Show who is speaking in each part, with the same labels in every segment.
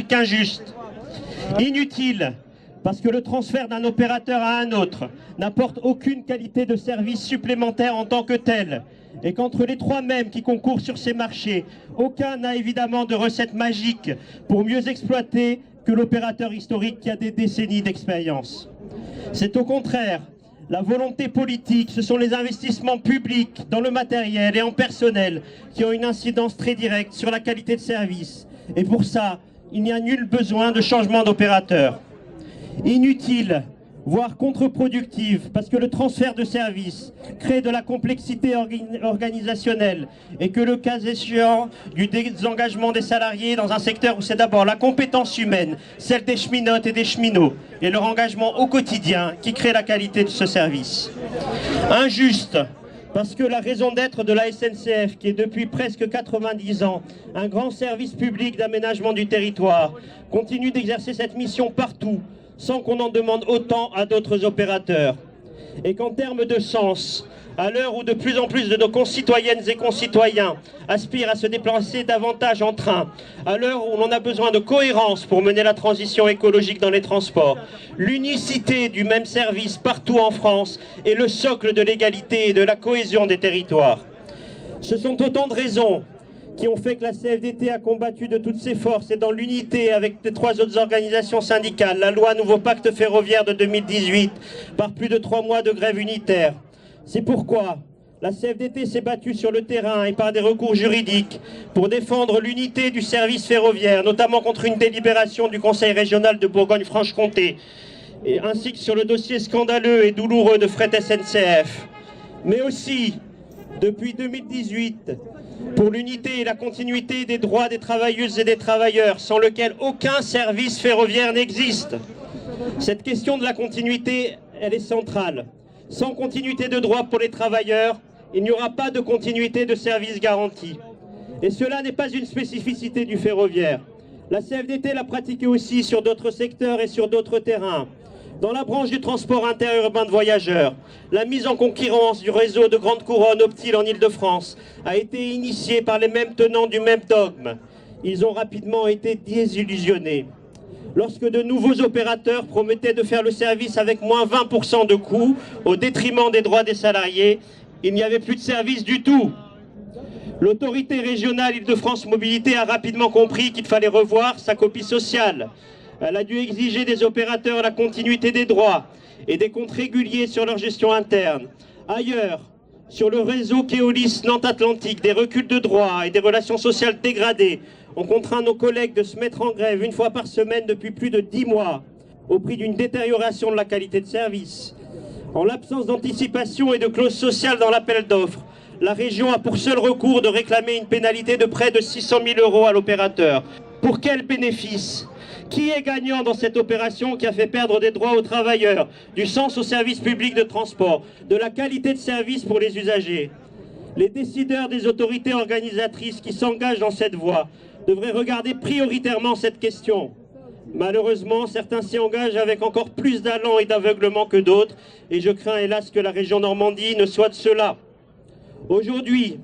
Speaker 1: qu'injuste. Inutile, parce que le transfert d'un opérateur à un autre n'apporte aucune qualité de service supplémentaire en tant que tel, et qu'entre les trois mêmes qui concourent sur ces marchés, aucun n'a évidemment de recette magique pour mieux exploiter que l'opérateur historique qui a des décennies d'expérience. C'est au contraire la volonté politique, ce sont les investissements publics dans le matériel et en personnel qui ont une incidence très directe sur la qualité de service. Et pour ça, il n'y a nul besoin de changement d'opérateur. Inutile, voire contre-productive, parce que le transfert de services crée de la complexité organisationnelle et que le cas échéant du désengagement des salariés dans un secteur où c'est d'abord la compétence humaine, celle des cheminotes et des cheminots, et leur engagement au quotidien qui crée la qualité de ce service. Injuste, parce que la raison d'être de la SNCF, qui est depuis presque 90 ans un grand service public d'aménagement du territoire, continue d'exercer cette mission partout, sans qu'on en demande autant à d'autres opérateurs. Et qu'en termes de sens, à l'heure où de plus en plus de nos concitoyennes et concitoyens aspirent à se déplacer davantage en train, à l'heure où l'on a besoin de cohérence pour mener la transition écologique dans les transports, l'unicité du même service partout en France est le socle de l'égalité et de la cohésion des territoires. Ce sont autant de raisons qui ont fait que la CFDT a combattu de toutes ses forces et dans l'unité avec les trois autres organisations syndicales, la loi Nouveau Pacte Ferroviaire de 2018, par plus de 3 mois de grève unitaire. C'est pourquoi la CFDT s'est battue sur le terrain et par des recours juridiques pour défendre l'unité du service ferroviaire, notamment contre une délibération du Conseil régional de Bourgogne-Franche-Comté, ainsi que sur le dossier scandaleux et douloureux de Fret SNCF. Mais aussi, depuis 2018, pour l'unité et la continuité des droits des travailleuses et des travailleurs, sans lequel aucun service ferroviaire n'existe. Cette question de la continuité, elle est centrale. Sans continuité de droits pour les travailleurs, il n'y aura pas de continuité de service garanti. Et cela n'est pas une spécificité du ferroviaire. La CFDT l'a pratiqué aussi sur d'autres secteurs et sur d'autres terrains. Dans la branche du transport interurbain de voyageurs, la mise en concurrence du réseau de Grande Couronne Optile en Ile-de-France a été initiée par les mêmes tenants du même dogme. Ils ont rapidement été désillusionnés. Lorsque de nouveaux opérateurs promettaient de faire le service avec moins 20% de coûts au détriment des droits des salariés, il n'y avait plus de service du tout. L'autorité régionale Île-de-France Mobilité a rapidement compris qu'il fallait revoir sa copie sociale. Elle a dû exiger des opérateurs la continuité des droits et des comptes réguliers sur leur gestion interne. Ailleurs, sur le réseau Keolis Nantes-Atlantique, des reculs de droits et des relations sociales dégradées ont contraint nos collègues de se mettre en grève 1 fois par semaine depuis plus de 10 mois, au prix d'une détérioration de la qualité de service. En l'absence d'anticipation et de clause sociale dans l'appel d'offres, la région a pour seul recours de réclamer une pénalité de près de 600 000 € à l'opérateur. Pour quel bénéfice ? Qui est gagnant dans cette opération qui a fait perdre des droits aux travailleurs, du sens au service public de transport, de la qualité de service pour les usagers? Les décideurs des autorités organisatrices qui s'engagent dans cette voie devraient regarder prioritairement cette question. Malheureusement, certains s'y engagent avec encore plus d'allant et d'aveuglement que d'autres, et je crains hélas que la région Normandie ne soit de ceux-là. Aujourd'hui,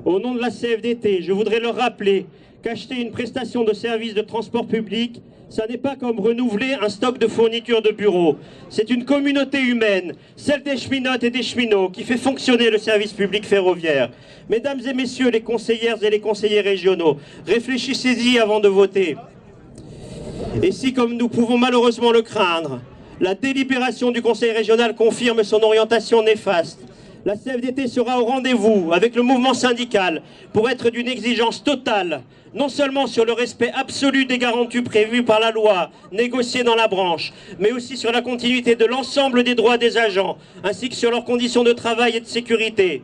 Speaker 1: au nom de la CFDT, je voudrais leur rappeler qu'acheter une prestation de service de transport public, ça n'est pas comme renouveler un stock de fournitures de bureau. C'est une communauté humaine, celle des cheminotes et des cheminots, qui fait fonctionner le service public ferroviaire. Mesdames et messieurs les conseillères et les conseillers régionaux, réfléchissez-y avant de voter. Et si, comme nous pouvons malheureusement le craindre, la délibération du Conseil régional confirme son orientation néfaste, la CFDT sera au rendez-vous avec le mouvement syndical pour être d'une exigence totale, non seulement sur le respect absolu des garanties prévues par la loi, négociées dans la branche, mais aussi sur la continuité de l'ensemble des droits des agents, ainsi que sur leurs conditions de travail et de sécurité.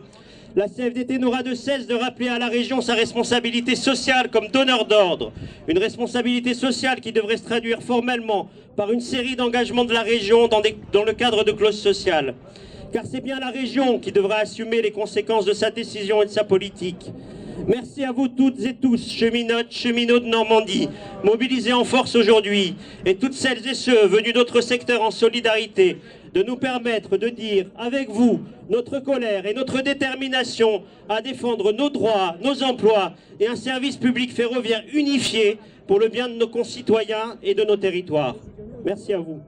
Speaker 1: La CFDT n'aura de cesse de rappeler à la région sa responsabilité sociale comme donneur d'ordre. Une responsabilité sociale qui devrait se traduire formellement par une série d'engagements de la région dans le cadre de clauses sociales. Car c'est bien la région qui devra assumer les conséquences de sa décision et de sa politique. Merci à vous toutes et tous, cheminotes, cheminots de Normandie, mobilisés en force aujourd'hui, et toutes celles et ceux venus d'autres secteurs en solidarité, de nous permettre de dire avec vous notre colère et notre détermination à défendre nos droits, nos emplois et un service public ferroviaire unifié pour le bien de nos concitoyens et de nos territoires. Merci à vous.